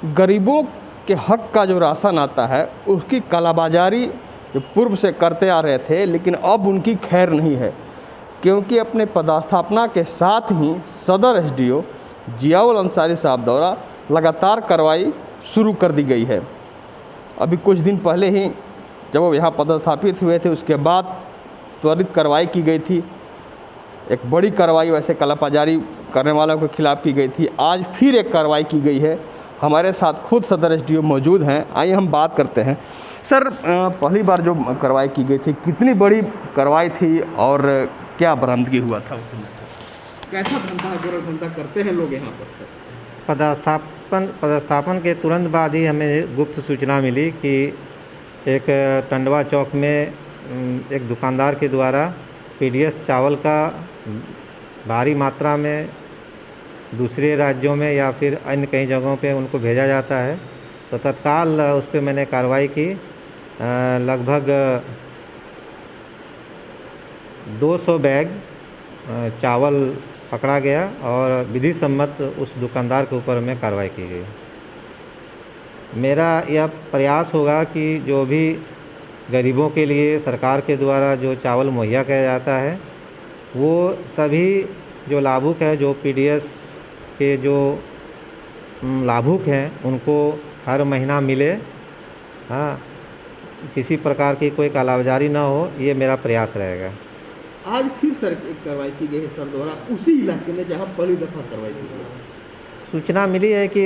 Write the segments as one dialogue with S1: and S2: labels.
S1: गरीबों के हक का जो राशन आता है उसकी कालाबाजारी जो पूर्व से करते आ रहे थे, लेकिन अब उनकी खैर नहीं है, क्योंकि अपने पदस्थापना के साथ ही सदर एसडीओ जियाउल अंसारी साहब द्वारा लगातार कार्रवाई शुरू कर दी गई है। अभी कुछ दिन पहले ही जब वो यहाँ पदस्थापित हुए थे, उसके बाद त्वरित कार्रवाई की गई थी। एक बड़ी कार्रवाई वैसे कालाबाजारी करने वालों के खिलाफ की गई थी। आज फिर एक कार्रवाई की गई है। हमारे साथ खुद सदर एसडीओ मौजूद हैं, आइए हम बात करते हैं। सर, पहली बार जो कार्रवाई की गई थी, कितनी बड़ी कार्रवाई थी और क्या बरामदगी हुआ था उस समय? कैसा धंधा करते हैं लोग यहाँ पर?
S2: पदस्थापन के तुरंत बाद ही हमें गुप्त सूचना मिली कि एक टंडवा चौक में एक दुकानदार के द्वारा पीडीएस चावल का भारी मात्रा में दूसरे राज्यों में या फिर अन्य कई जगहों पे उनको भेजा जाता है। तो तत्काल उस पर मैंने कार्रवाई की। लगभग 200 बैग चावल पकड़ा गया और विधि सम्मत उस दुकानदार के ऊपर में कार्रवाई की गई। मेरा यह प्रयास होगा कि जो भी गरीबों के लिए सरकार के द्वारा जो चावल मुहैया किया जाता है, वो सभी जो लाभुक है, जो पीडीएस के जो लाभुक हैं, उनको हर महीना मिले। हाँ, किसी प्रकार की कोई कालाबाजारी ना हो, ये मेरा प्रयास रहेगा।
S1: आज फिर सर एक कार्रवाई की गई है सर द्वारा उसी इलाके में जहां पहली दफ़ा कार्रवाई की गई।
S2: सूचना मिली है कि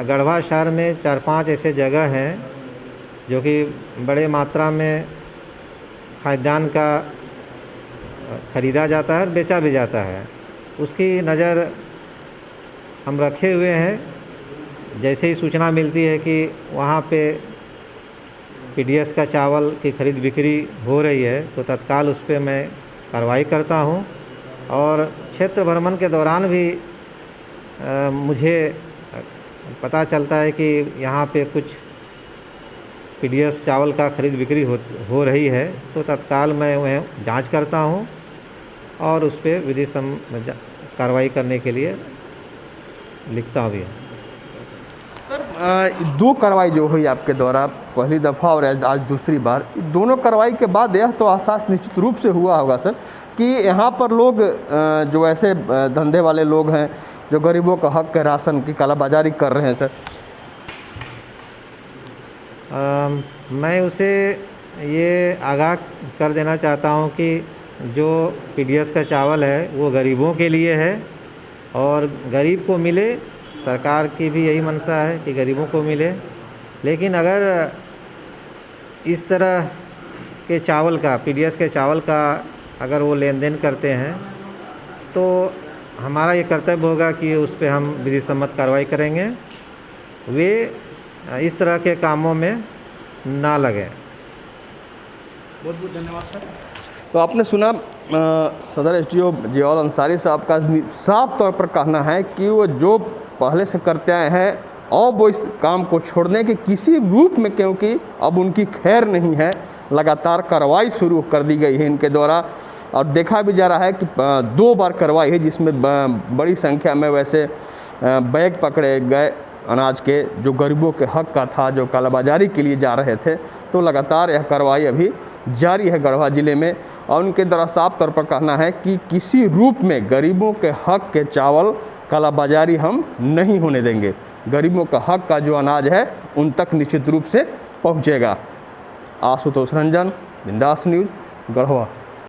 S2: गढ़वा शहर में 4-5 ऐसे जगह हैं जो कि बड़े मात्रा में खाद्यान्न का ख़रीदा जाता है और बेचा भी जाता है। उसकी नज़र हम रखे हुए हैं। जैसे ही सूचना मिलती है कि वहाँ पे पीडीएस का चावल की खरीद बिक्री हो रही है, तो तत्काल उस पर मैं कार्रवाई करता हूँ। और क्षेत्र भ्रमण के दौरान भी मुझे पता चलता है कि यहाँ पे कुछ पीडीएस चावल का खरीद बिक्री हो रही है, तो तत्काल मैं वह जांच करता हूँ और उस पर विधि कार्रवाई करने के लिए लिखता भी हूँ।
S1: सर, 2 कार्रवाई जो हुई आपके द्वारा, पहली दफ़ा और आज दूसरी बार, दोनों कार्रवाई के बाद यह तो एहसास निश्चित रूप से हुआ होगा सर कि यहाँ पर लोग जो ऐसे धंधे वाले लोग हैं जो गरीबों का हक के राशन की कालाबाजारी कर रहे हैं सर।
S2: मैं उसे ये आगाह कर देना चाहता हूँ कि जो पीडीएस का चावल है वो गरीबों के लिए है और गरीब को मिले। सरकार की भी यही मंशा है कि गरीबों को मिले। लेकिन अगर इस तरह के चावल का, पीडीएस के चावल का अगर वो लेन देन करते हैं, तो हमारा ये कर्तव्य होगा कि उस पर हम विधि सम्मत कार्रवाई करेंगे। वे इस तरह के कामों में ना लगें।
S1: बहुत बहुत धन्यवाद सर। तो आपने सुना सदर एसडीओ जियाउल अंसारी साहब का साफ तौर पर कहना है कि वो जो पहले से करते आए हैं और वो इस काम को छोड़ने के किसी रूप में, क्योंकि अब उनकी खैर नहीं है। लगातार कार्रवाई शुरू कर दी गई है इनके द्वारा और देखा भी जा रहा है कि 2 बार कार्रवाई है, जिसमें बड़ी संख्या में वैसे बैग पकड़े गए अनाज के जो गरीबों के हक का था, जो कालाबाजारी के लिए जा रहे थे। तो लगातार यह कार्रवाई अभी जारी है गढ़वा ज़िले में और उनके द्वारा साफ तौर पर कहना है कि किसी रूप में गरीबों के हक के चावल कालाबाजारी हम नहीं होने देंगे। गरीबों का हक का जो अनाज है उन तक निश्चित रूप से पहुंचेगा। आशुतोष रंजन, बिंदास न्यूज़, गढ़वा।